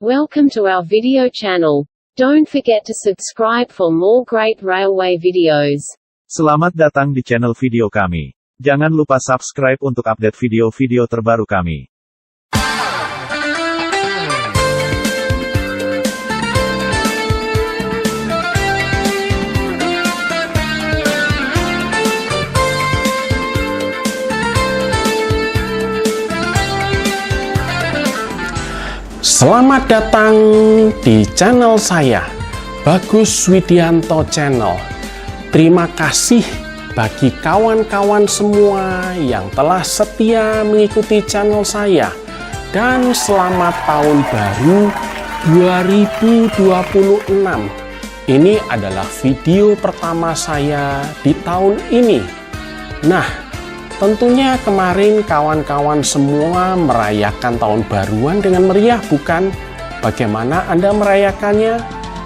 Welcome to our video channel. Don't forget to subscribe for more great railway videos. Selamat datang di channel video kami. Jangan lupa subscribe untuk update video-video terbaru kami. Selamat datang di channel saya, Bagus Widianto Channel. Terima kasih bagi kawan-kawan semua yang telah setia mengikuti channel saya. Dan selamat tahun baru 2026. Ini adalah video pertama saya di tahun ini. Nah, tentunya kemarin kawan-kawan semua merayakan tahun baruan dengan meriah, bukan? Bagaimana Anda merayakannya?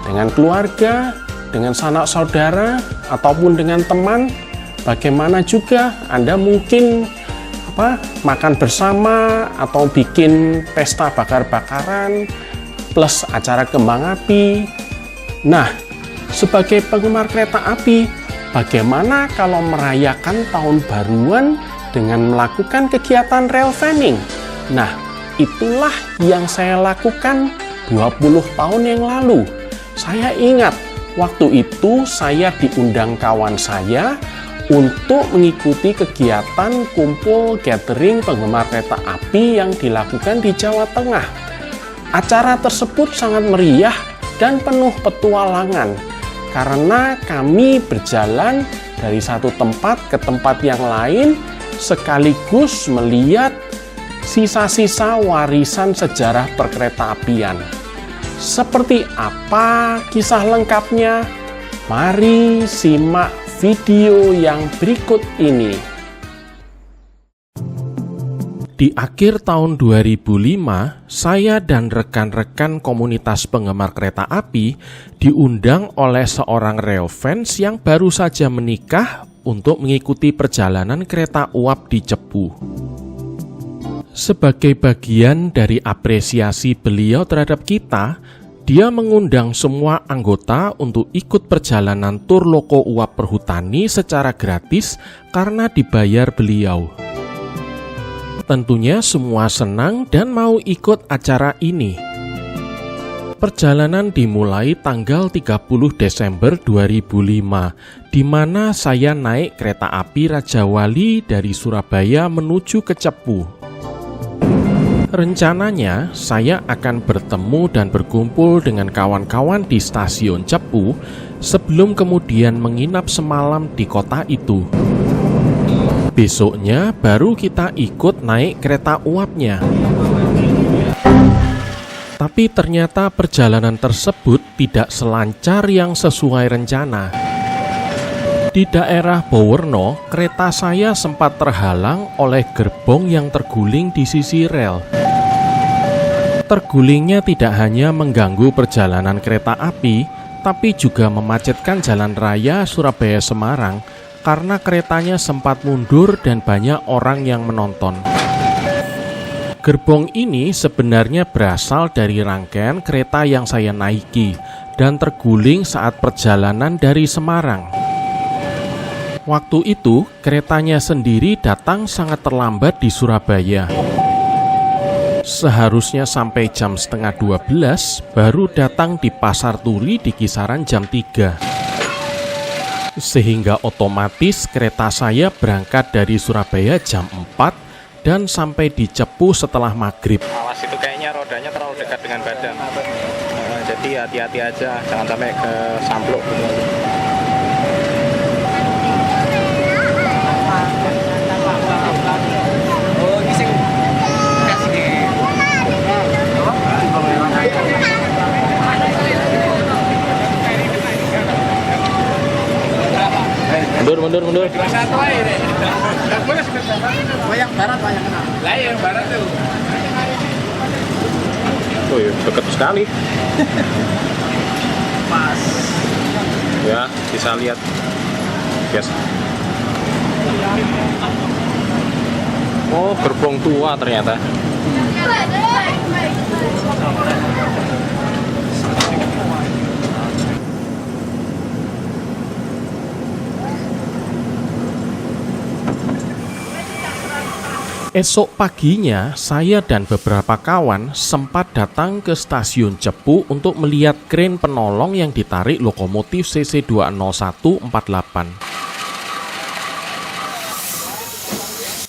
Dengan keluarga, dengan sanak saudara, ataupun dengan teman? Bagaimana juga Anda mungkin makan bersama atau bikin pesta bakar-bakaran plus acara kembang api? Nah, sebagai penggemar kereta api, bagaimana kalau merayakan tahun baruan dengan melakukan kegiatan rail fanning? Nah, itulah yang saya lakukan 20 tahun yang lalu. Saya ingat, waktu itu saya diundang kawan saya untuk mengikuti kegiatan kumpul gathering penggemar kereta api yang dilakukan di Jawa Tengah. Acara tersebut sangat meriah dan penuh petualangan, karena kami berjalan dari satu tempat ke tempat yang lain sekaligus melihat sisa-sisa warisan sejarah perkeretaapian. Seperti apa kisah lengkapnya? Mari simak video yang berikut ini. Di akhir tahun 2005, saya dan rekan-rekan komunitas penggemar kereta api diundang oleh seorang rail fans yang baru saja menikah untuk mengikuti perjalanan kereta uap di Cepu. Sebagai bagian dari apresiasi beliau terhadap kita, dia mengundang semua anggota untuk ikut perjalanan tur loko uap perhutani secara gratis karena dibayar beliau. Tentunya semua senang dan mau ikut acara ini. Perjalanan dimulai tanggal 30 Desember 2005, di mana saya naik kereta api Raja Wali dari Surabaya menuju ke Cepu. Rencananya, saya akan bertemu dan berkumpul dengan kawan-kawan di stasiun Cepu sebelum kemudian menginap semalam di kota itu. Besoknya baru kita ikut naik kereta uapnya. Tapi ternyata perjalanan tersebut tidak selancar yang sesuai rencana. Di daerah Bowerno, kereta saya sempat terhalang oleh gerbong yang terguling di sisi rel. Tergulingnya tidak hanya mengganggu perjalanan kereta api, tapi juga memacetkan jalan raya Surabaya-Semarang karena keretanya sempat mundur dan banyak orang yang menonton. Gerbong ini sebenarnya berasal dari rangkaian kereta yang saya naiki dan terguling saat perjalanan dari Semarang. Waktu itu, keretanya sendiri datang sangat terlambat di Surabaya. Seharusnya sampai jam setengah 12, baru datang di Pasar Turi di kisaran jam 3. Sehingga otomatis kereta saya berangkat dari Surabaya jam 4 dan sampai di Cepu setelah maghrib. Awas, itu kayaknya rodanya terlalu dekat dengan badan. Jadi hati-hati aja, jangan sampai ke sampluk. Mundur. Wayang barat, wayang kena. Lah yang barat tuh. Oh iya, dekat sekali. Pas. Ya, bisa lihat. Yes. Oh, gerbong tua ternyata. Esok paginya, saya dan beberapa kawan sempat datang ke stasiun Cepu untuk melihat kren penolong yang ditarik lokomotif CC20148.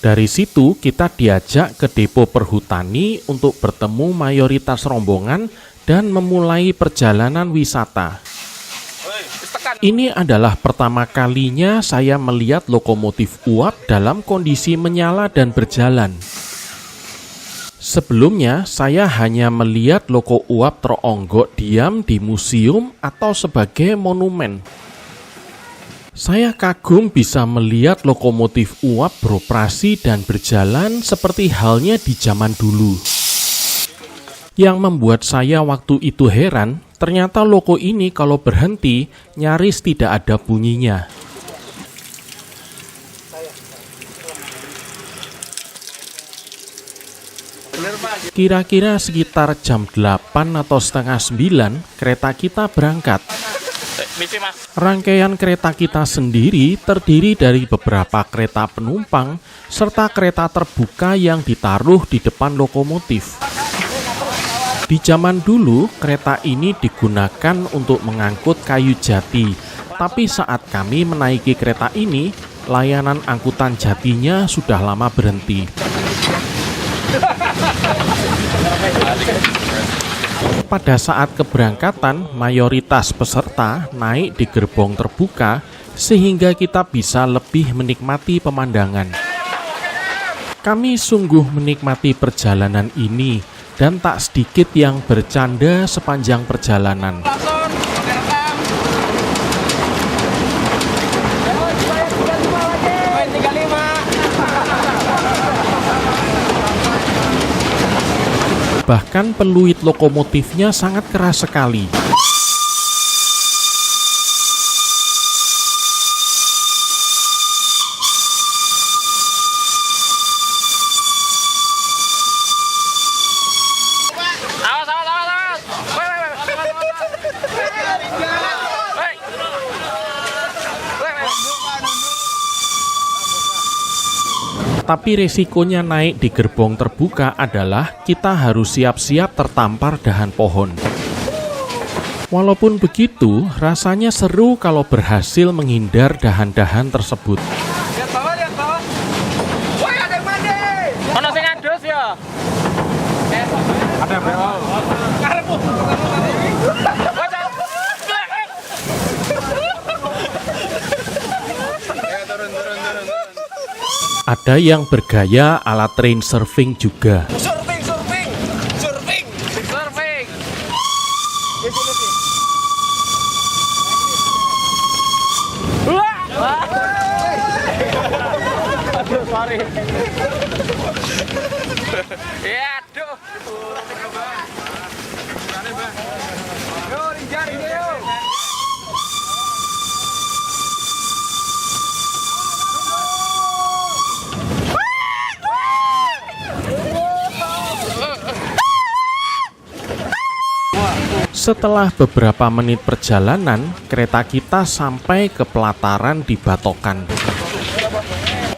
Dari situ kita diajak ke depo perhutani untuk bertemu mayoritas rombongan dan memulai perjalanan wisata. Ini adalah pertama kalinya saya melihat lokomotif uap dalam kondisi menyala dan berjalan. Sebelumnya, saya hanya melihat loko uap teronggok diam di museum atau sebagai monumen. Saya kagum bisa melihat lokomotif uap beroperasi dan berjalan seperti halnya di zaman dulu. Yang membuat saya waktu itu heran, ternyata loko ini kalau berhenti nyaris tidak ada bunyinya. Kira-kira sekitar jam 8 atau setengah 9, kereta kita berangkat. Rangkaian kereta kita sendiri terdiri dari beberapa kereta penumpang serta kereta terbuka yang ditaruh di depan lokomotif. Di zaman dulu, kereta ini digunakan untuk mengangkut kayu jati. Tapi saat kami menaiki kereta ini, layanan angkutan jatinya sudah lama berhenti. Pada saat keberangkatan, mayoritas peserta naik di gerbong terbuka sehingga kita bisa lebih menikmati pemandangan. Kami sungguh menikmati perjalanan ini. Dan tak sedikit yang bercanda sepanjang perjalanan. Bahkan peluit lokomotifnya sangat keras sekali. Tapi resikonya naik di gerbong terbuka adalah kita harus siap-siap tertampar dahan pohon. Walaupun begitu, rasanya seru kalau berhasil menghindar dahan-dahan tersebut. Lihat bawah. Woi, ada yang mandi. Ono sing adus ya? Ada BO. Karepmu. Ada yang bergaya ala train surfing juga. Surfing. Aduh, sorry. Ya, aduh. Yo, rinjar yuk. Setelah beberapa menit perjalanan, kereta kita sampai ke pelataran di Batokan.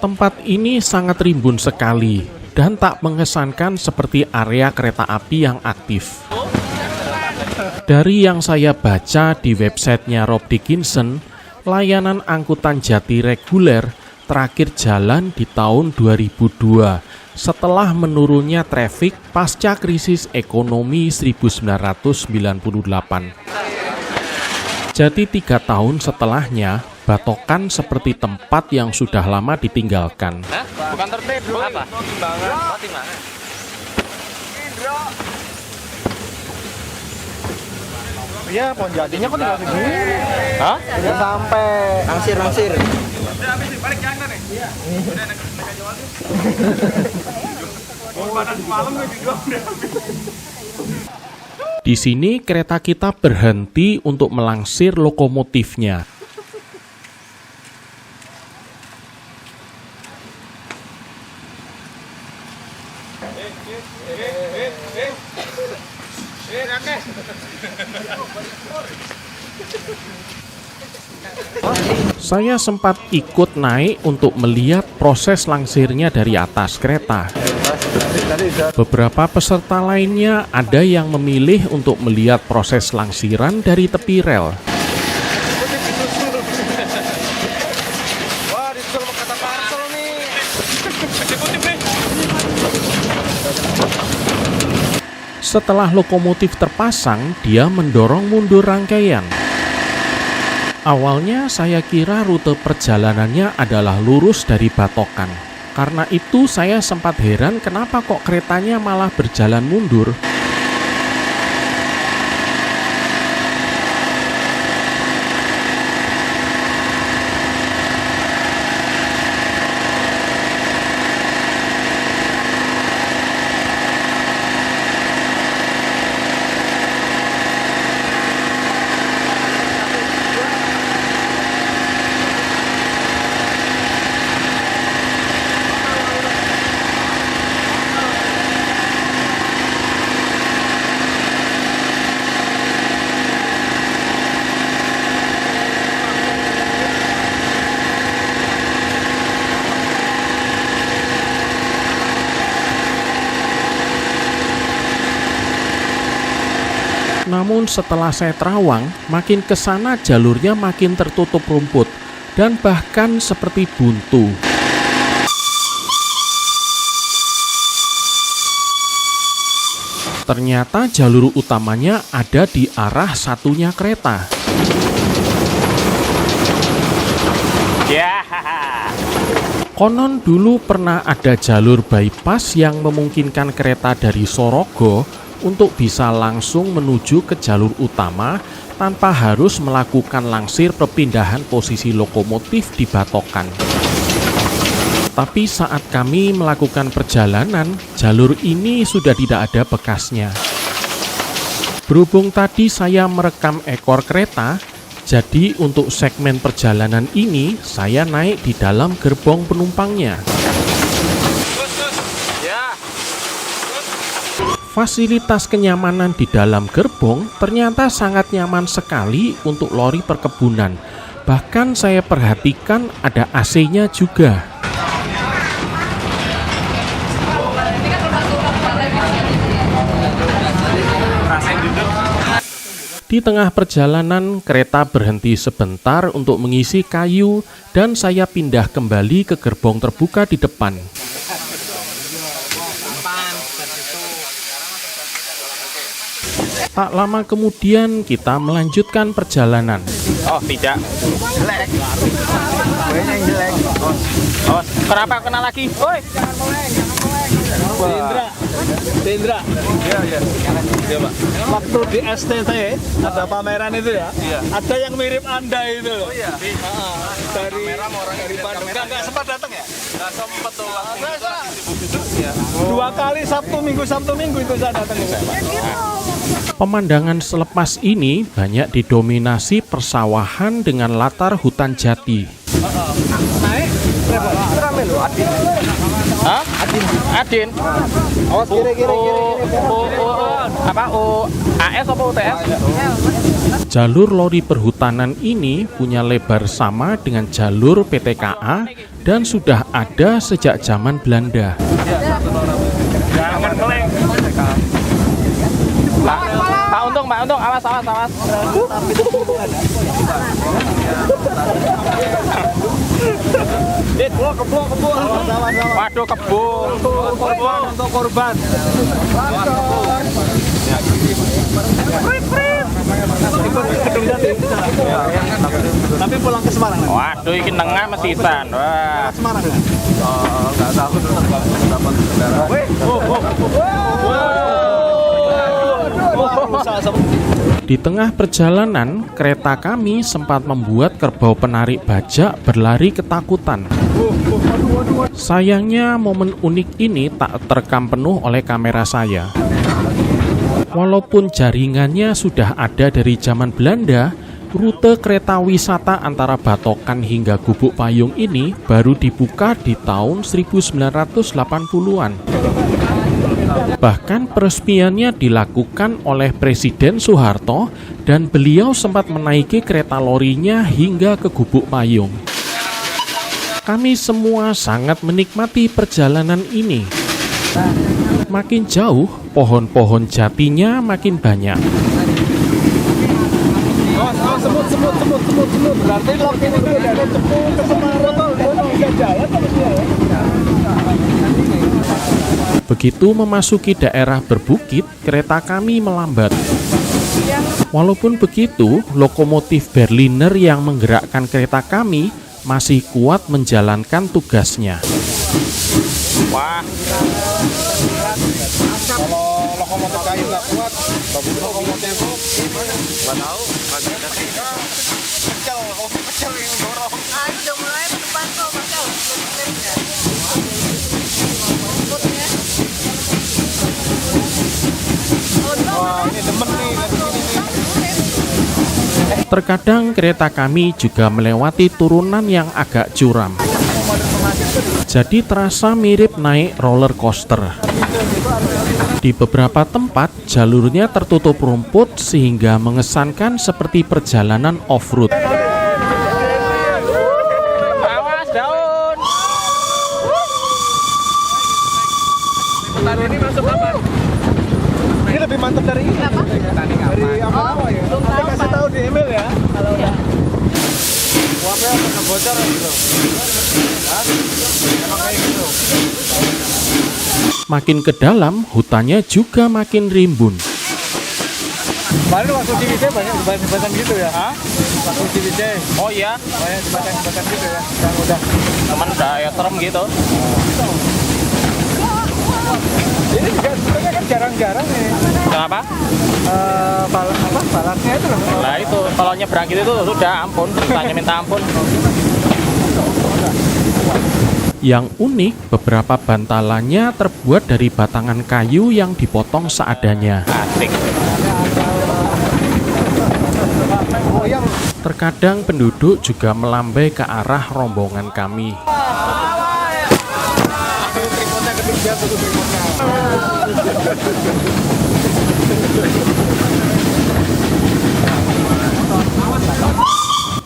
Tempat ini sangat rimbun sekali dan tak mengesankan seperti area kereta api yang aktif. Dari yang saya baca di websitenya Rob Dickinson, layanan angkutan jati reguler terakhir jalan di tahun 2002 setelah menurunnya trafik pasca krisis ekonomi 1998. Jadi 3 tahun setelahnya, Batokan seperti tempat yang sudah lama ditinggalkan. Bukan tertib, bro. Apa? Timbangan. Iya, pohon jatinya kok tinggal segini. Hah? Udah sampai. Angsir. Udah habis balik jangan nih. Iya. Udah naik Jawa tuh. Panas malam nih juga udah habis. Di sini kereta kita berhenti untuk melangsir lokomotifnya. Saya sempat ikut naik untuk melihat proses langsirnya dari atas kereta. Beberapa peserta lainnya ada yang memilih untuk melihat proses langsiran dari tepi rel. Wah, disusul sama kata parcel nih. Setelah lokomotif terpasang, dia mendorong mundur rangkaian. Awalnya saya kira rute perjalanannya adalah lurus dari Batokan. Karena itu saya sempat heran kenapa kok keretanya malah berjalan mundur. Namun setelah saya terawang, makin ke sana jalurnya makin tertutup rumput dan bahkan seperti buntu. Ternyata jalur utamanya ada di arah satunya kereta. Konon dulu pernah ada jalur bypass yang memungkinkan kereta dari Sorogo untuk bisa langsung menuju ke jalur utama tanpa harus melakukan langsir perpindahan posisi lokomotif di Batokan. Tapi saat kami melakukan perjalanan, jalur ini sudah tidak ada bekasnya. Berhubung tadi saya merekam ekor kereta, jadi untuk segmen perjalanan ini saya naik di dalam gerbong penumpangnya. Fasilitas kenyamanan di dalam gerbong ternyata sangat nyaman sekali untuk lori perkebunan. Bahkan saya perhatikan ada AC-nya juga. Di tengah perjalanan, kereta berhenti sebentar untuk mengisi kayu dan saya pindah kembali ke gerbong terbuka di depan. Tak lama kemudian kita melanjutkan perjalanan. Oh, tidak. Jelek. Kayaknya yang jelek. Oh, kenapa kena lagi? Woi. Indra. Iya. Iya, Pak. Waktu di STT ada pameran itu ya. Iya. Ada yang mirip Anda itu. Oh iya. Dari Bandung. Enggak sempat datang ya? Enggak sempat tuh. Ya. 2 kali Sabtu Minggu itu saya datang ke Pak. Pemandangan selepas ini banyak didominasi persawahan dengan latar hutan jati. Naik Rame loh, Adin. Hah? Adin. Awas kiri. Apa? AS apa UTS? Jalur lori perhutanan ini punya lebar sama dengan jalur PT KA dan sudah ada sejak zaman Belanda. Jangan meleng. Pak Untung, awas. kebo. Waduh, kebo. Untuk korban. Tapi pulang ke Semarang. Waduh, ini nengah mesisan. Wah. Semarang. Enggak tahu dapat Di tengah perjalanan, kereta kami sempat membuat kerbau penarik bajak berlari ketakutan. Sayangnya momen unik ini tak terekam penuh oleh kamera saya. Walaupun jaringannya sudah ada dari zaman Belanda, rute kereta wisata antara Batokan hingga Gubuk Payung ini baru dibuka di tahun 1980-an. Bahkan peresmiannya dilakukan oleh Presiden Soeharto dan beliau sempat menaiki kereta lorinya hingga ke Gubuk Payung. Kami semua sangat menikmati perjalanan ini. Makin jauh, pohon-pohon jatinya makin banyak. Semut. Berarti lok ini dari Cepu ke Semarang nggak jalan terus ya. Begitu memasuki daerah berbukit, kereta kami melambat. Walaupun begitu, lokomotif Berliner yang menggerakkan kereta kami masih kuat menjalankan tugasnya. Wah, Kalau lokomotif kayu nggak kuat, bagus lokomotif nggak tahu. Pecel yang dorong. Itu udah mulai depan tuh, Mas. Wah, ini demen nih. Terkadang kereta kami juga melewati turunan yang agak curam. Jadi terasa mirip naik roller coaster. Di beberapa tempat, jalurnya tertutup rumput sehingga mengesankan seperti perjalanan off-road. awas daun. Ini masuk apa? Ini lebih mantap dari ini. Dari apa ya? Nanti kasih tahu di email ya. Kalau udah. Uapnya pernah bocor gitu. Emang kayak gitu. Makin ke dalam, hutannya juga makin rimbun. Kemarin waktu CWC banyak jembatan gitu ya? Waktu CWC Oh iya, banyak jembatan gitu ya? Yang udah teman udah ya terem gitu. ini juga sebenarnya kan jarang-jarang nih. Kenapa? Balasnya itu loh. Nah itu kalau nyebrang gitu tuh sudah ampun, tanya minta ampun. Yang unik, beberapa bantalannya terbuat dari batangan kayu yang dipotong seadanya. Asik. Terkadang penduduk juga melambai ke arah rombongan kami.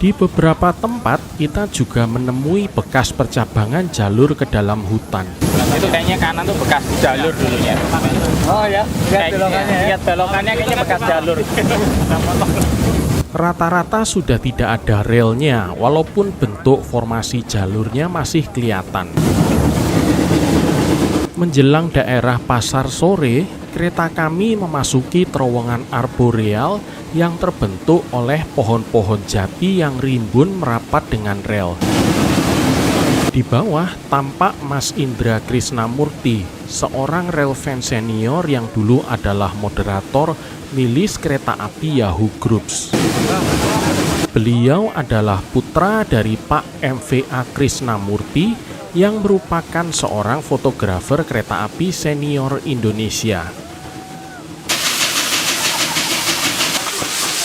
Di beberapa tempat, kita juga menemui bekas percabangan jalur ke dalam hutan. Itu kayaknya kanan tuh bekas jalur dulunya. Oh ya, lihat belokannya ya. Lihat belokannya kayaknya bekas jalur. Rata-rata sudah tidak ada relnya, walaupun bentuk formasi jalurnya masih kelihatan. Menjelang daerah pasar sore, kereta kami memasuki terowongan arboreal yang terbentuk oleh pohon-pohon jati yang rimbun merapat dengan rel. Di bawah tampak Mas Indra Krisnamurti, seorang railfan senior yang dulu adalah moderator milis kereta api Yahoo Groups. Beliau adalah putra dari Pak MVA Krisnamurti yang merupakan seorang fotografer kereta api senior Indonesia.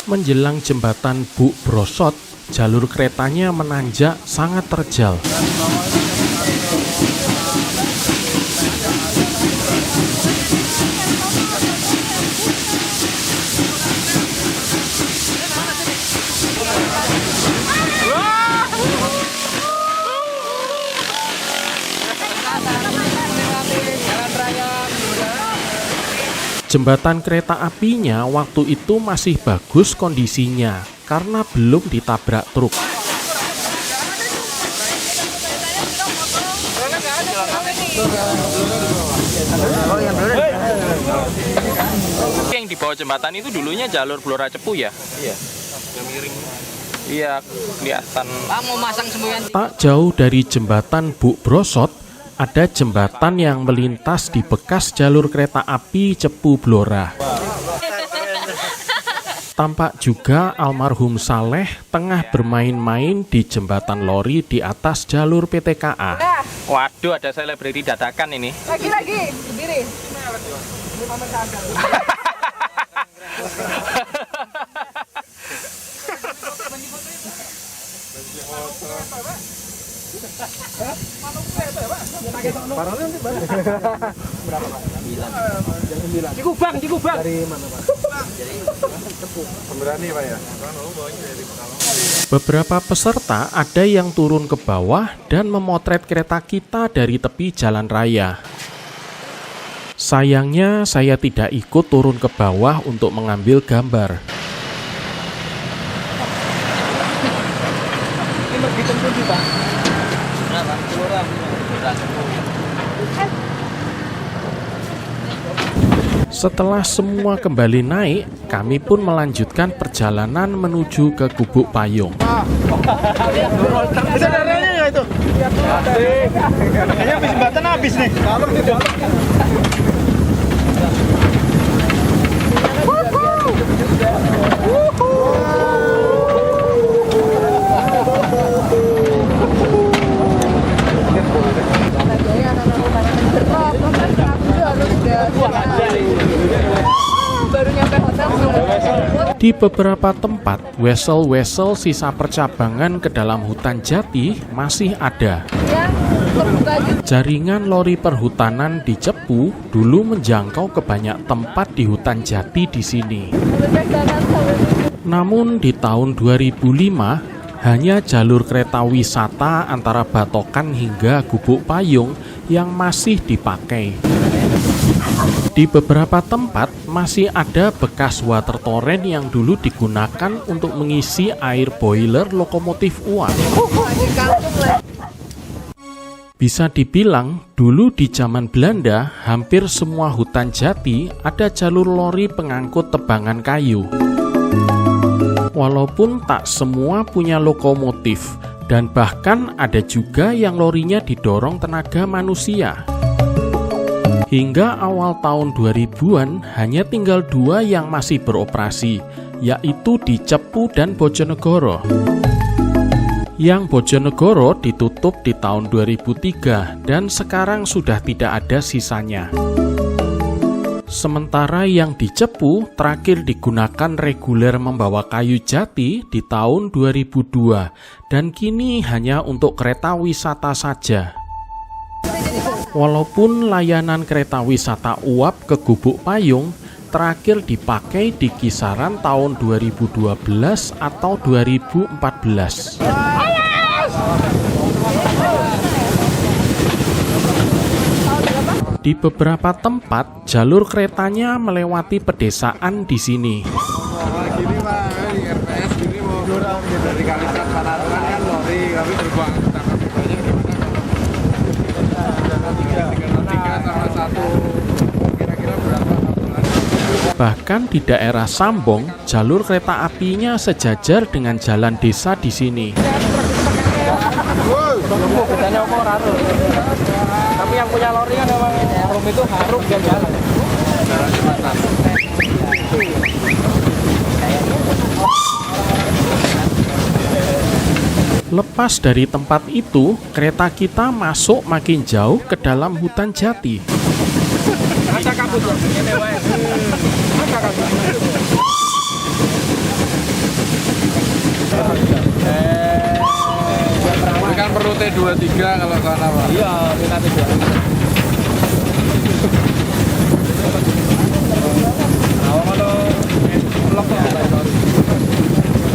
Menjelang jembatan Buk Brosot, jalur keretanya menanjak sangat terjal. Jembatan kereta apinya waktu itu masih bagus kondisinya karena belum ditabrak truk. Yang di bawah jembatan itu dulunya jalur Blora Cepu ya? Iya. Yang miring. Iya, kelihatan. Mau masang semboyan. Tak jauh dari jembatan Buk Brosot, ada jembatan yang melintas di bekas jalur kereta api Cepu Blora. Tampak juga almarhum Saleh tengah bermain-main di jembatan lori di atas jalur PTKA. Waduh, ada selebriti dadakan ini. Lagi, berdiri. Cikubang. Dari mana Pak? Pemberani Pak ya? Beberapa peserta ada yang turun ke bawah dan memotret kereta kita dari tepi jalan raya. Sayangnya saya tidak ikut turun ke bawah untuk mengambil gambar. Ini begitu tuh Pak. Berapa? Kelurahan. Setelah semua kembali naik, kami pun melanjutkan perjalanan menuju ke Gubuk Payung. Bisa darahnya nggak itu? Kayaknya habis jembatan habis nih. Baru nyampe hotel Di beberapa tempat, wesel-wesel sisa percabangan ke dalam hutan jati masih ada. Jaringan lori perhutanan di Cepu dulu menjangkau ke banyak tempat di hutan jati di sini. Namun di tahun 2005, hanya jalur kereta wisata antara Batokan hingga Gubuk Payung yang masih dipakai. Di beberapa tempat masih ada bekas water torrent yang dulu digunakan untuk mengisi air boiler lokomotif uap. Bisa dibilang, dulu di zaman Belanda, hampir semua hutan jati ada jalur lori pengangkut tebangan kayu. Walaupun tak semua punya lokomotif, dan bahkan ada juga yang lorinya didorong tenaga manusia. Hingga awal tahun 2000-an, hanya tinggal 2 yang masih beroperasi, yaitu di Cepu dan Bojonegoro. Yang Bojonegoro ditutup di tahun 2003 dan sekarang sudah tidak ada sisanya. Sementara yang di Cepu terakhir digunakan reguler membawa kayu jati di tahun 2002 dan kini hanya untuk kereta wisata saja. Walaupun layanan kereta wisata uap ke Gubuk Payung terakhir dipakai di kisaran tahun 2012 atau 2014. Di beberapa tempat, jalur keretanya melewati pedesaan di sini. Gini Pak, di RPS gini mau dari Kalisat Panaturan kan lori, kami terbang banyak gimana kalau 3 sama 1 kira-kira berapa? Bahkan di daerah Sambong, jalur kereta apinya sejajar dengan jalan desa di sini. Bedanya apa raro? Tapi yang punya lori kan memang rum itu haruk dia jalan. Lepas dari tempat itu, kereta kita masuk makin jauh ke dalam hutan jati. Ada kabut loh. Ini wae. Ada kabut. Kan perlu T23 kalau sana Pak. Iya, kita T23.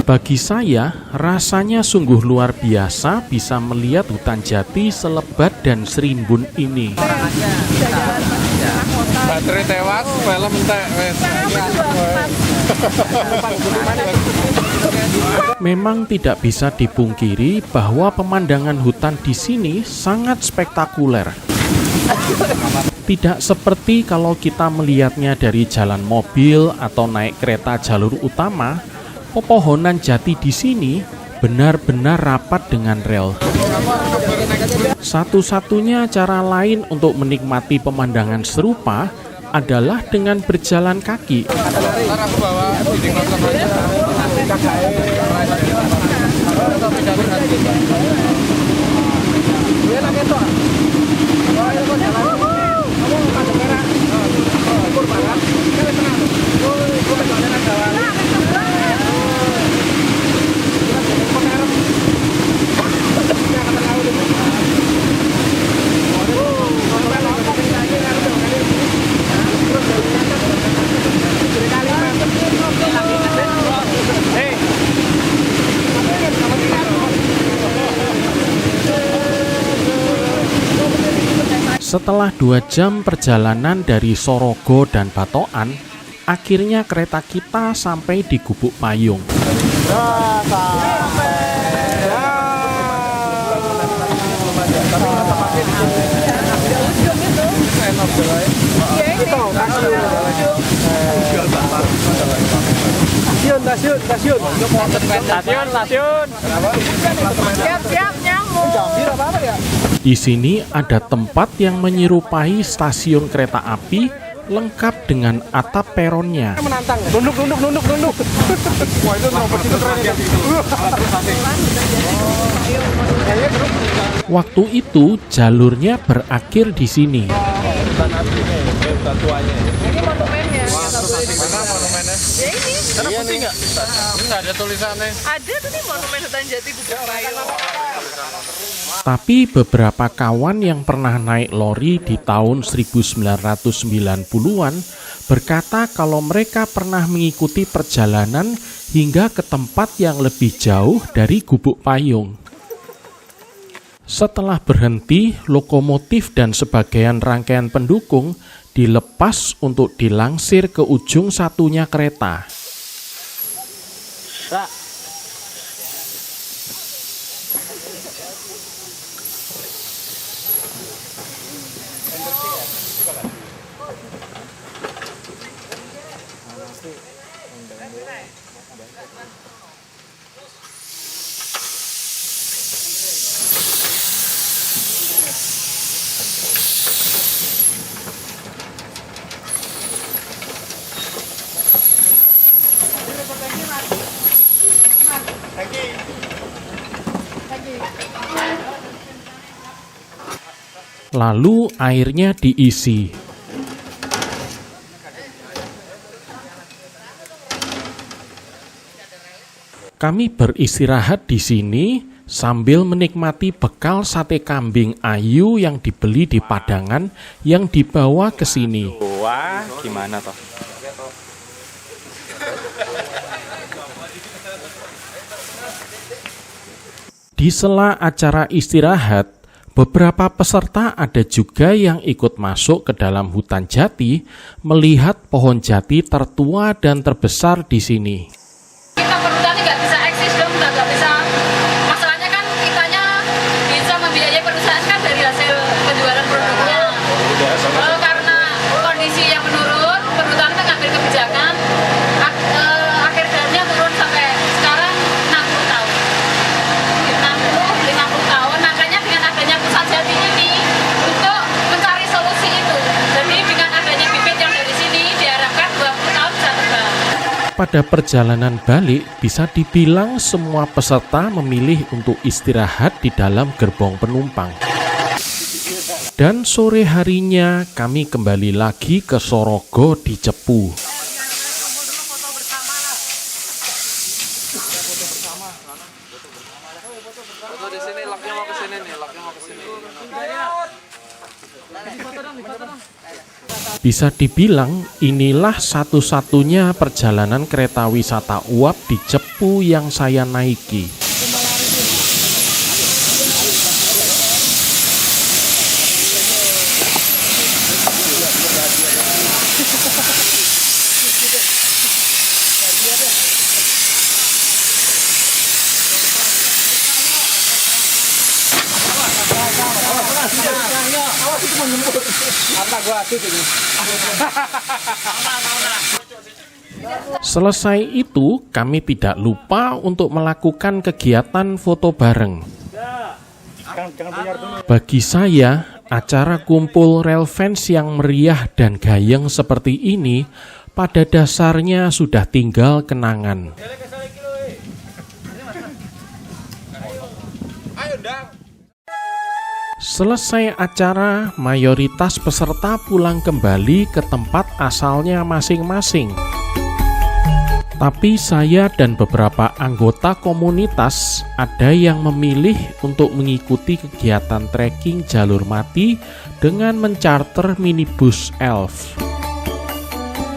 Bagi saya, rasanya sungguh luar biasa bisa melihat hutan jati selebat dan serimbun ini. Baterai tewas, film entek wes. Memang tidak bisa dipungkiri bahwa pemandangan hutan di sini sangat spektakuler. Tidak seperti kalau kita melihatnya dari jalan mobil atau naik kereta jalur utama, pepohonan jati di sini benar-benar rapat dengan rel. Satu-satunya cara lain untuk menikmati pemandangan serupa adalah dengan berjalan kaki. Setelah 2 jam perjalanan dari Sorogo dan Batokan, akhirnya kereta kita sampai di Gubuk Payung. Stasiun. Siap-siap nyamuk. Di sini ada tempat yang menyerupai stasiun kereta api, lengkap dengan atap peronnya. Menantang. Nunduk. Wah, itu robot itu keren ya. Waktu itu jalurnya berakhir di sini. Ini monumennya. Ya ini. Karena putih nggak? Nggak ada tulisannya. Ada tuh nih monumen Hutan Jati Gubuk Payung. Tapi beberapa kawan yang pernah naik lori di tahun 1990-an berkata kalau mereka pernah mengikuti perjalanan hingga ke tempat yang lebih jauh dari Gubuk Payung. Setelah berhenti, lokomotif dan sebagian rangkaian pendukung dilepas untuk dilangsir ke ujung satunya kereta. Lalu airnya diisi. Kami beristirahat di sini sambil menikmati bekal sate kambing ayu yang dibeli di Padangan yang dibawa ke sini. Wah, gimana toh? Di sela acara istirahat, beberapa peserta ada juga yang ikut masuk ke dalam hutan jati melihat pohon jati tertua dan terbesar di sini. Kita perhutani nggak bisa eksis dong, nggak bisa. Masalahnya kan kitanya bisa membiayai perusahaan kan dari hasil penjualan produknya. Karena kondisi yang menurun, perhutani mengambil kebijakan akhir dalamnya turun sampai sekarang 60 tahun. 50 tahun, makanya dengan adanya pusat jati ini untuk mencari solusi itu. Jadi dengan adanya bibit yang dari sini diharapkan 20 tahun bisa terbang. Pada perjalanan balik, bisa dibilang semua peserta memilih untuk istirahat di dalam gerbong penumpang. Dan sore harinya kami kembali lagi ke Sorogo di Cepu. Bisa dibilang inilah satu-satunya perjalanan kereta wisata uap di Cepu yang saya naiki. Selesai itu, kami tidak lupa untuk melakukan kegiatan foto bareng. Bagi saya, acara kumpul rel fans yang meriah dan gayeng seperti ini pada dasarnya sudah tinggal kenangan. Selesai acara, mayoritas peserta pulang kembali ke tempat asalnya masing-masing. Tapi saya dan beberapa anggota komunitas ada yang memilih untuk mengikuti kegiatan trekking jalur mati dengan mencarter minibus Elf.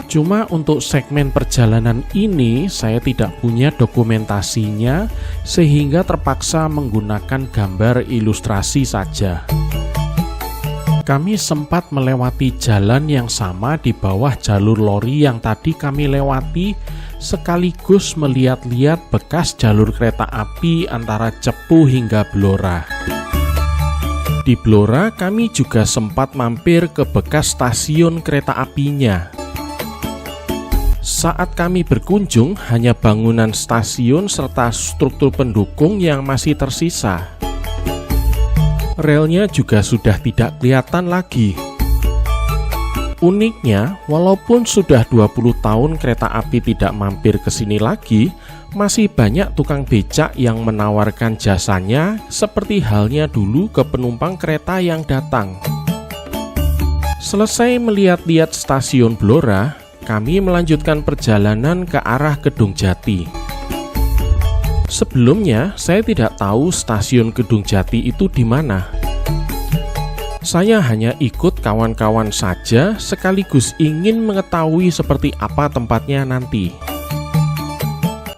Cuma untuk segmen perjalanan ini saya tidak punya dokumentasinya sehingga terpaksa menggunakan gambar ilustrasi saja. Kami sempat melewati jalan yang sama di bawah jalur lori yang tadi kami lewati, sekaligus melihat-lihat bekas jalur kereta api antara Cepu hingga Blora. Di Blora, kami juga sempat mampir ke bekas stasiun kereta apinya. Saat kami berkunjung, hanya bangunan stasiun serta struktur pendukung yang masih tersisa. Relnya juga sudah tidak kelihatan lagi. Uniknya, walaupun sudah 20 tahun kereta api tidak mampir ke sini lagi, masih banyak tukang becak yang menawarkan jasanya seperti halnya dulu ke penumpang kereta yang datang. Selesai melihat-lihat stasiun Blora, kami melanjutkan perjalanan ke arah Kedung Jati. Sebelumnya, saya tidak tahu stasiun Kedung Jati itu di mana. Saya hanya ikut kawan-kawan saja, sekaligus ingin mengetahui seperti apa tempatnya nanti.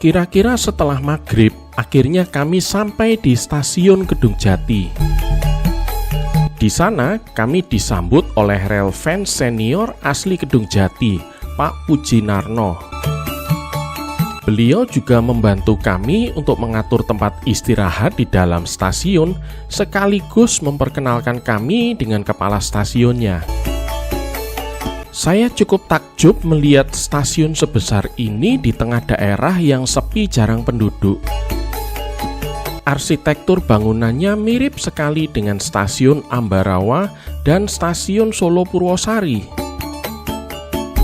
Kira-kira setelah maghrib, akhirnya kami sampai di stasiun Kedung Jati. Di sana, kami disambut oleh rel fans senior asli Kedung Jati, Pak Pujinarno. Beliau juga membantu kami untuk mengatur tempat istirahat di dalam stasiun, sekaligus memperkenalkan kami dengan kepala stasiunnya. Saya cukup takjub melihat stasiun sebesar ini di tengah daerah yang sepi jarang penduduk. Arsitektur bangunannya mirip sekali dengan stasiun Ambarawa dan stasiun Solo Purwosari.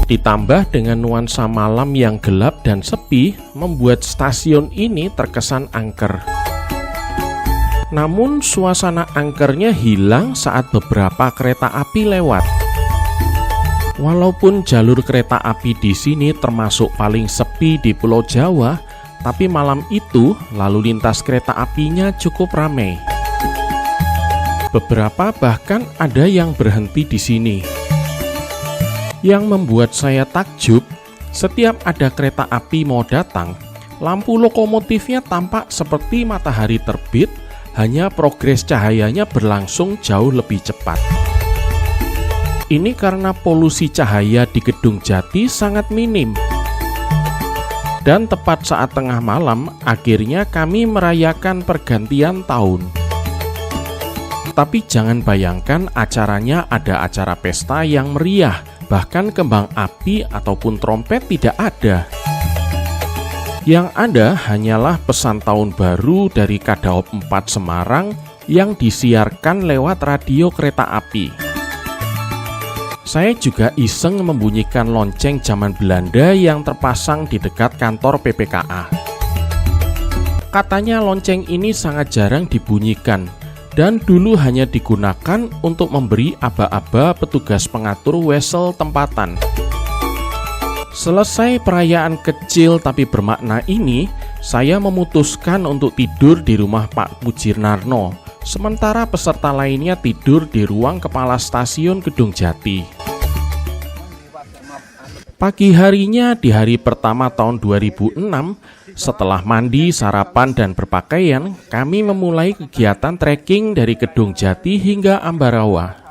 Ditambah dengan nuansa malam yang gelap dan sepi, membuat stasiun ini terkesan angker. Namun suasana angkernya hilang saat beberapa kereta api lewat. Walaupun jalur kereta api di sini termasuk paling sepi di Pulau Jawa, tapi malam itu lalu lintas kereta apinya cukup ramai. Beberapa bahkan ada yang berhenti di sini. Yang membuat saya takjub, setiap ada kereta api mau datang, lampu lokomotifnya tampak seperti matahari terbit, hanya progres cahayanya berlangsung jauh lebih cepat. Ini karena polusi cahaya di Kedung Jati sangat minim. Dan tepat saat tengah malam, akhirnya kami merayakan pergantian tahun. Tapi jangan bayangkan acaranya ada acara pesta yang meriah, bahkan kembang api ataupun trompet tidak ada. Yang ada hanyalah pesan tahun baru dari Kadaop 4 Semarang yang disiarkan lewat radio kereta api. Saya juga iseng membunyikan lonceng zaman Belanda yang terpasang di dekat kantor PPKA. Katanya lonceng ini sangat jarang dibunyikan, dan dulu hanya digunakan untuk memberi aba-aba petugas pengatur wesel tempatan. Selesai perayaan kecil tapi bermakna ini, saya memutuskan untuk tidur di rumah Pak Pujinarno, sementara peserta lainnya tidur di ruang kepala stasiun Kedung Jati. Pagi harinya di hari pertama tahun 2006, setelah mandi, sarapan, dan berpakaian, kami memulai kegiatan trekking dari Kedung Jati hingga Ambarawa.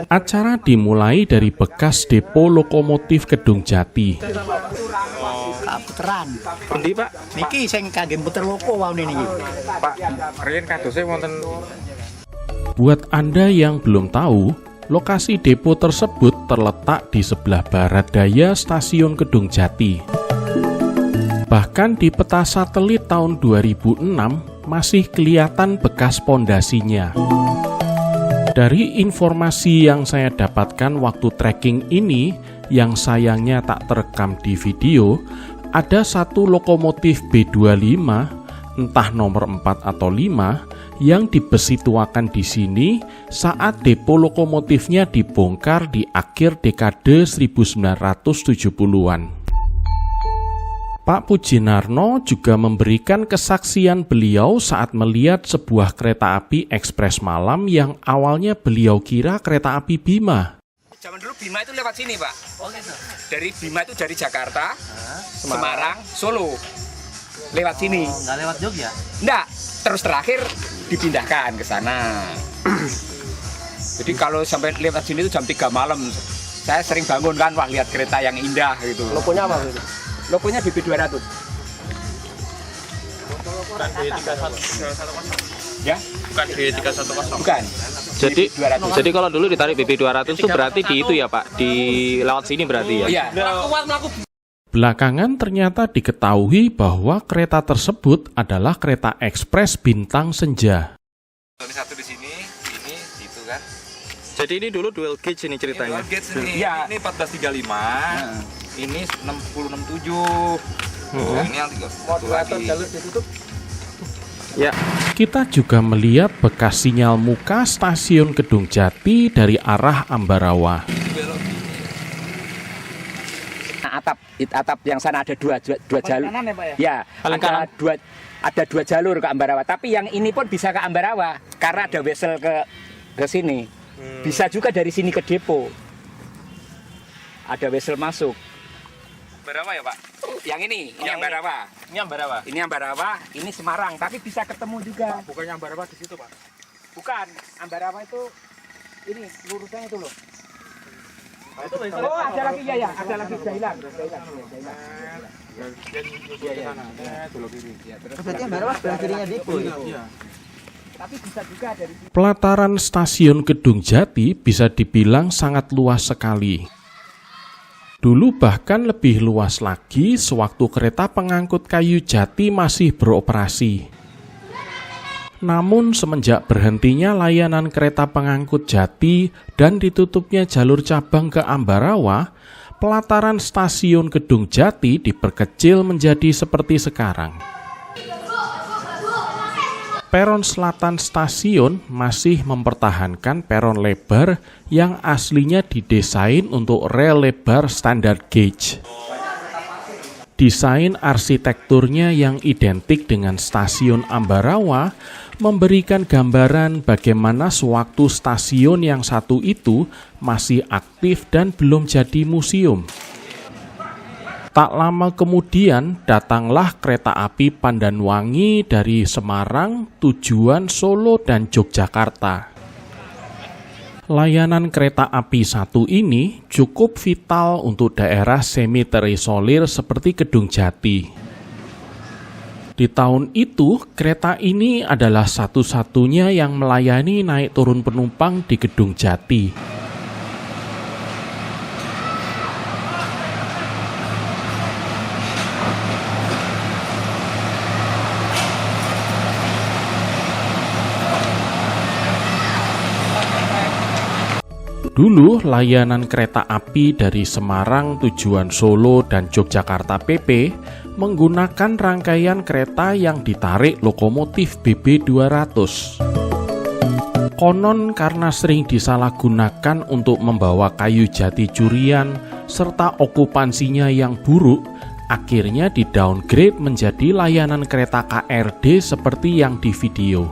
Acara dimulai dari bekas depo lokomotif Kedung Jati. Puteran. Endi, Pak? Niki sing kangge puter loko wae niki. Pak, riyen kadose wonten. Buat Anda yang belum tahu, lokasi depo tersebut terletak di sebelah barat daya stasiun Kedung Jati. Bahkan di peta satelit tahun 2006 masih kelihatan bekas pondasinya. Dari informasi yang saya dapatkan waktu trekking ini, yang sayangnya tak terekam di video, ada satu lokomotif B25, entah nomor 4 atau 5, yang dibesituakan di sini saat depo lokomotifnya dibongkar di akhir dekade 1970-an. Pak Pujinarno juga memberikan kesaksian beliau saat melihat sebuah kereta api ekspres malam yang awalnya beliau kira kereta api Bima. Zaman dulu Bima itu lewat sini, Pak. Dari Bima itu dari Jakarta, Semarang, Solo. Lewat sini. Nggak lewat Jogja? Enggak, terus terakhir dipindahkan ke sana. Jadi kalau sampai lewat sini itu jam 3 malam. Saya sering bangun kan, wah lihat kereta yang indah gitu. Logonya apa itu? Logonya BB200. Bukan B3110. Ya? Bukan B310. Bukan. Jadi kalau dulu ditarik BB200 itu berarti di itu ya Pak, di lewat sini berarti ya? Iya. Belakangan ternyata diketahui bahwa kereta tersebut adalah kereta ekspres Bintang Senja. Ini satu di sini, ini situ kan. Jadi ini dulu dual gauge ini ceritanya? Dual gauge ini, Iya. ini 1435, ini 6067. Ini yang 31 lagi. Ya. Kita juga melihat bekas sinyal muka stasiun Kedung Jati dari arah Ambarawa. Nah, atap yang sana ada dua jalur. Kanan ya Pak ya? Ya, Paling kanan. ada dua jalur ke Ambarawa. Tapi yang ini pun bisa ke Ambarawa karena ada wesel ke sini. Bisa juga dari sini ke depo. Ada wesel masuk. Ambarawa ya Pak? Yang ini Ambarawa. Ini Ambarawa? Ini Ambarawa, ini Semarang. Tapi bisa ketemu juga. Bukannya Ambarawa di situ Pak? Bukan, Ambarawa itu ini lurusnya itu loh. Itu Oh, ada lagi ya, ada lagi Jailan. berarti Ambarawa sebelah kirinya Depo. Tapi bisa juga dari sini. Pelataran stasiun Kedung Jati bisa dibilang sangat luas sekali. Dulu bahkan lebih luas lagi sewaktu kereta pengangkut kayu Jati masih beroperasi. Namun semenjak berhentinya layanan kereta pengangkut Jati dan ditutupnya jalur cabang ke Ambarawa, pelataran stasiun Kedung Jati diperkecil menjadi seperti sekarang. Peron selatan stasiun masih mempertahankan peron lebar yang aslinya didesain untuk rel lebar standar gauge. Desain arsitekturnya yang identik dengan stasiun Ambarawa memberikan gambaran bagaimana sewaktu stasiun yang satu itu masih aktif dan belum jadi museum. Tak lama kemudian datanglah kereta api Pandanwangi dari Semarang tujuan Solo dan Yogyakarta. Layanan kereta api satu ini cukup vital untuk daerah semi terisolir seperti Kedung Jati. Di tahun itu, kereta ini adalah satu-satunya yang melayani naik turun penumpang di Kedung Jati. Dulu layanan kereta api dari Semarang tujuan Solo dan Yogyakarta PP menggunakan rangkaian kereta yang ditarik lokomotif BB200. Konon karena sering disalahgunakan untuk membawa kayu jati curian serta okupansinya yang buruk, akhirnya di-downgrade menjadi layanan kereta KRD seperti yang di video.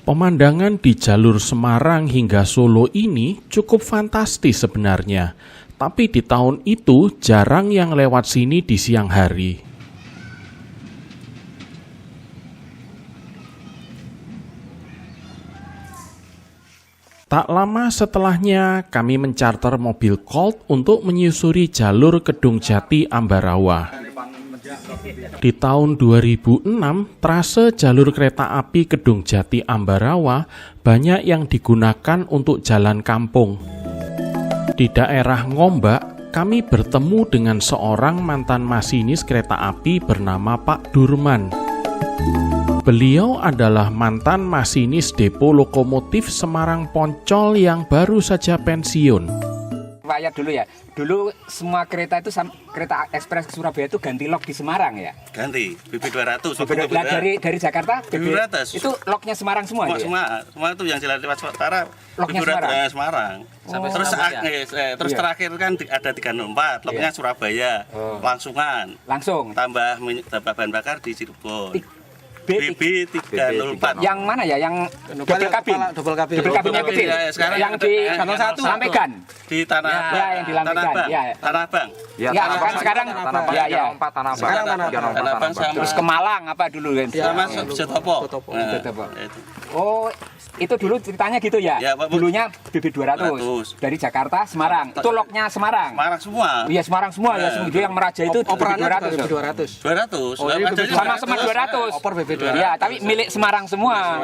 Pemandangan di jalur Semarang hingga Solo ini cukup fantastis sebenarnya, tapi di tahun itu jarang yang lewat sini di siang hari. Tak lama setelahnya, kami mencarter mobil Colt untuk menyusuri jalur Kedung Jati Ambarawa. Di tahun 2006, trase jalur kereta api Kedung Jati Ambarawa banyak yang digunakan untuk jalan kampung. Di daerah Ngombak, kami bertemu dengan seorang mantan masinis kereta api bernama Pak Durman. Beliau adalah mantan masinis depo lokomotif Semarang Poncol yang baru saja pensiun. Rakyat dulu ya. Dulu semua kereta itu kereta ekspres ke Surabaya itu ganti lok di Semarang ya. Ganti BB 200. Nah, dari Jakarta BB 200. Itu loknya Semarang semua ya. Semua itu yang jalan lewat utara loknya Semarang. Terus terakhir kan ada 304, loknya Surabaya. Langsungan. Tambah bahan bakar di Cirebon. BB 304. Yang mana ya? Yang double kabin. Double kabinnya kecil. Sekarang yang di Lampegan. Di Tanah Abang. Ya, yang di Lampegan. Tanah Abang. Ya, kan sekarang Tanah Abang. Terus ke Malang apa dulu kan? Sama Setopo. Oh, itu dulu ceritanya gitu ya? Dulunya BB 200 dari Jakarta Semarang. Itu loknya Semarang. Semarang semua. Iya, Semarang semua ya. Yang meraja itu BB 200. 200. Sama 200. Opor BB 200. Iya, tapi milik Semarang semua.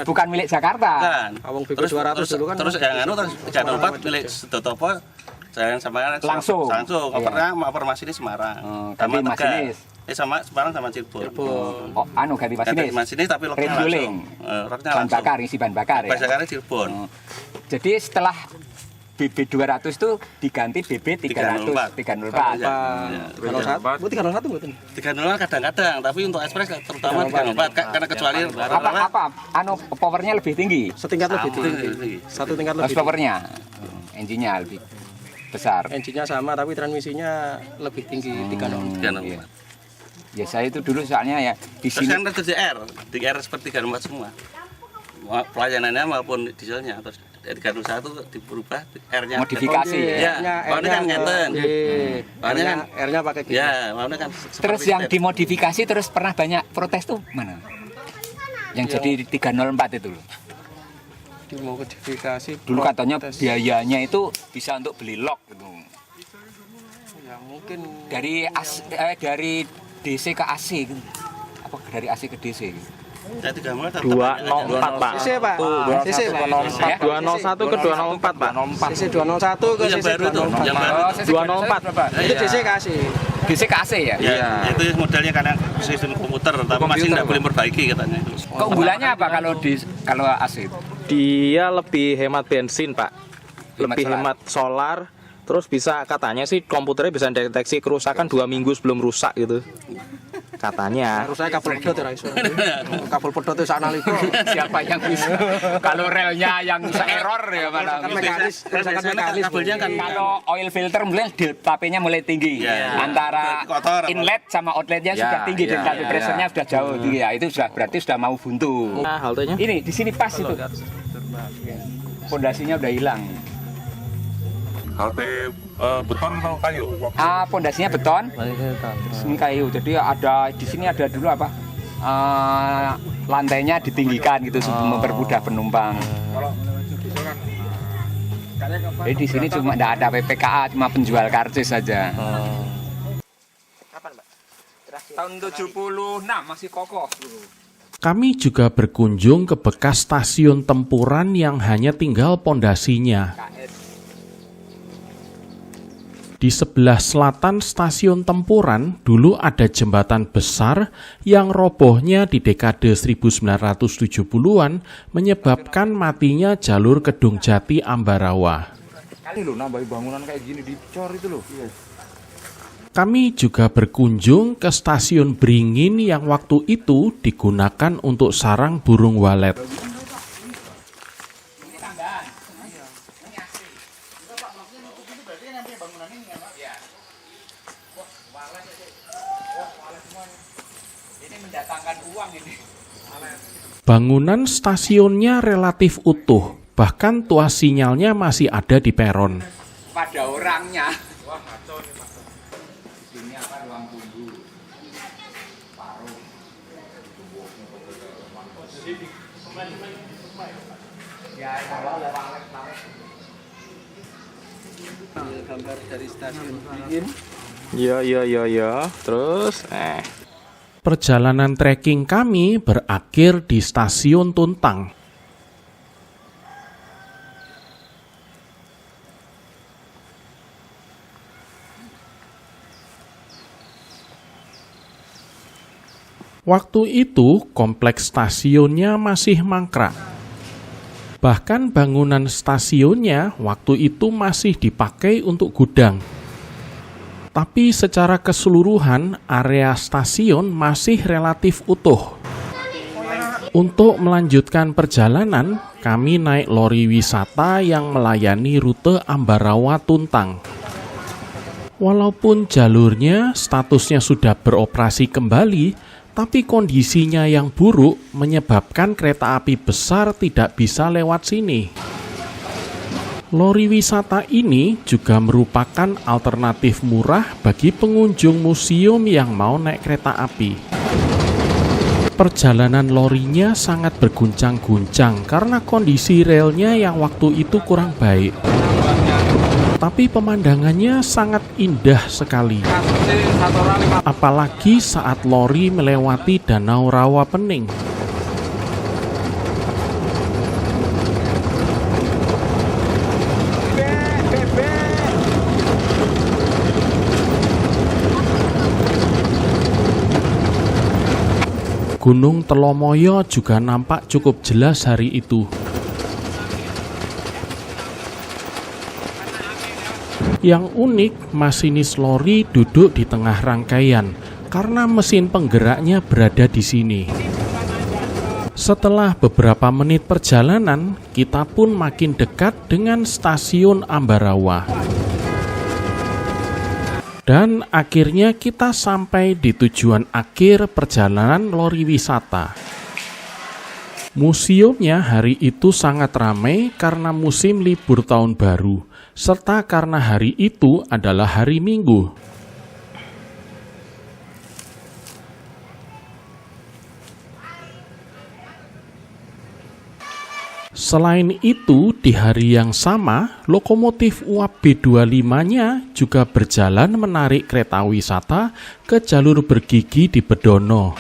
Bukan milik Jakarta. BB 200 dulu kan. Terus yang terus 304 milik Setopo. Saya sama langsung. Oper masinis Semarang. Tapi masinis. Sama Semarang sama Cirebon. Oh, ganti masinis. Ganti masinis tapi loknya langsung. Bahan bakar, isi bahan bakar ya. Bahan bakar Cirebon. Jadi setelah BB 200 itu diganti BB 304. 301 betul. 301 kadang-kadang, tapi untuk ekspres terutama 304 karena kecuali powernya lebih tinggi. Setingkat lebih tinggi. Satu tingkat lebih. Powernya. Engine-nya lebih besar. Engine-nya sama tapi transmisinya lebih tinggi 304. Ya saya itu dulu soalnya ya di sini. Terus kan TJR, TJR seperti 304 semua. Pelayanannya maupun dieselnya terus dari 301 diubah R-nya modifikasi ya. Maunya kan ngeten. Maunya kan R-nya pakai gitu. Ya, maunya kan. Terus yang dimodifikasi terus pernah banyak protes tuh mana? Yang jadi 304 itu loh. Dimodifikasi. Dulu katanya biayanya itu bisa untuk beli lock gitu. Ya mungkin dari DC ke AC gitu. Apa dari AC ke DC gitu. 204 Pak. CC Pak. 201 ke 204 Pak. CC 201 ke CC 204. Itu DC ke AC. DC ke AC ya? Iya. Itu modelnya karena sistem komputer tapi masih tidak boleh memperbaiki katanya. Keunggulannya apa kalau AC? Dia lebih hemat bensin Pak. Lebih hemat solar. Terus bisa katanya sih komputernya bisa deteksi kerusakan 2 minggu sebelum rusak gitu. Katanya. Rusaknya kabel pedot ya iso. Kabel pedot itu sanalika. Siapa yang bisa? Kalau relnya yang bisa error ya mana? Mekanis. Kabelnya kan kalau oil filter mulai delta-nya mulai tinggi. Antara inlet sama outletnya sudah tinggi dan pressure-nya sudah jauh tinggi ya. Itu sudah berarti sudah mau buntu. Nah, haltenya. Ini di sini pas itu. Pondasinya udah hilang. Halte beton atau kayu? Pondasinya beton. Ini kayu. Jadi ada di sini ada dulu apa? Lantainya ditinggikan gitu supaya mempermudah penumpang. Jadi di sini cuma tidak ada PPKA, cuma penjual karcis saja. Kapan, Pak? Tahun 76 masih kokoh. Kami juga berkunjung ke bekas stasiun tempuran yang hanya tinggal pondasinya. Di sebelah selatan stasiun tempuran, dulu ada jembatan besar yang robohnya di dekade 1970-an menyebabkan matinya jalur Kedung Jati Ambarawa. Kali lo nambahin bangunan kayak gini dicor itu loh. Kami juga berkunjung ke stasiun Beringin yang waktu itu digunakan untuk sarang burung walet. Bangunan stasiunnya relatif utuh, bahkan tuas sinyalnya masih ada di peron. Pada orangnya. Ini apa ruang tunggu? Paruh. Ya, gambar dari stasiun Beringin. Ya. Terus Perjalanan trekking kami berakhir di stasiun Tuntang. Waktu itu kompleks stasiunnya masih mangkrak. Bahkan bangunan stasiunnya waktu itu masih dipakai untuk gudang. Tapi secara keseluruhan area stasiun masih relatif utuh. Untuk melanjutkan perjalanan, kami naik lori wisata yang melayani rute Ambarawa Tuntang. Walaupun jalurnya statusnya sudah beroperasi kembali, tapi kondisinya yang buruk menyebabkan kereta api besar tidak bisa lewat sini. Lori wisata ini juga merupakan alternatif murah bagi pengunjung museum yang mau naik kereta api. Perjalanan lorinya sangat berguncang-guncang karena kondisi relnya yang waktu itu kurang baik. Tapi pemandangannya sangat indah sekali. Apalagi saat lori melewati Danau Rawapening. Gunung Telomoyo juga nampak cukup jelas hari itu. Yang unik, masinis lori duduk di tengah rangkaian karena mesin penggeraknya berada di sini. Setelah beberapa menit perjalanan, kita pun makin dekat dengan stasiun Ambarawa. Dan akhirnya kita sampai di tujuan akhir perjalanan lori wisata. Museumnya hari itu sangat ramai karena musim libur tahun baru, serta karena hari itu adalah hari Minggu. Selain itu, di hari yang sama, lokomotif uap B25-nya juga berjalan menarik kereta wisata ke jalur bergigi di Bedono.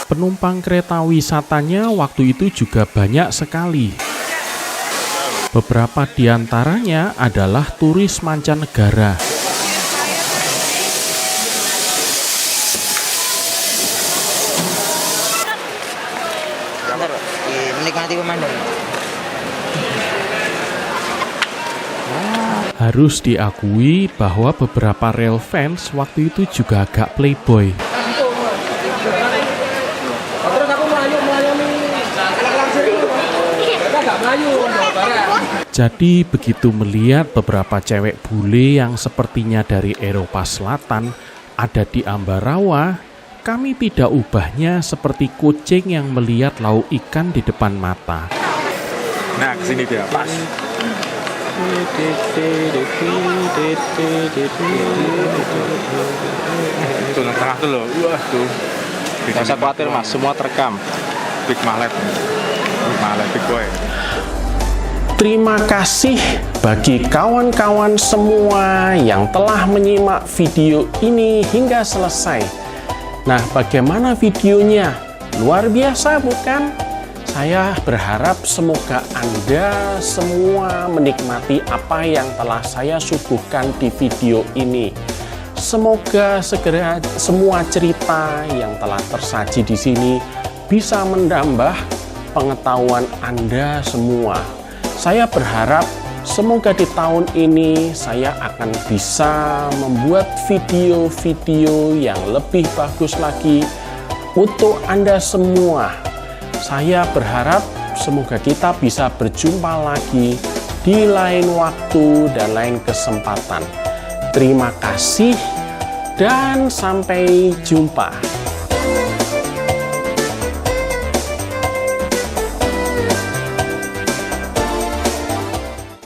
Penumpang kereta wisatanya waktu itu juga banyak sekali. Beberapa di antaranya adalah turis mancanegara. Menikmati pemandangan. Harus diakui bahwa beberapa rail fans waktu itu juga agak playboy. Jadi begitu melihat beberapa cewek bule yang sepertinya dari Eropa Selatan ada di Ambarawa, kami tidak ubahnya seperti kucing yang melihat lauk ikan di depan mata. Nah, kesini dia pas. Tuh, tengah tuh loh. Wah, tuh. Tidak usah khawatir mas, semua terekam. Big Mallet. Big Mallet, Big Boy. Terima kasih bagi kawan-kawan semua yang telah menyimak video ini hingga selesai. Nah, bagaimana videonya? Luar biasa bukan? Saya berharap semoga Anda semua menikmati apa yang telah saya suguhkan di video ini. Semoga segera semua cerita yang telah tersaji di sini bisa menambah pengetahuan Anda semua. Saya berharap semoga di tahun ini saya akan bisa membuat video-video yang lebih bagus lagi untuk Anda semua. Saya berharap semoga kita bisa berjumpa lagi di lain waktu dan lain kesempatan. Terima kasih dan sampai jumpa.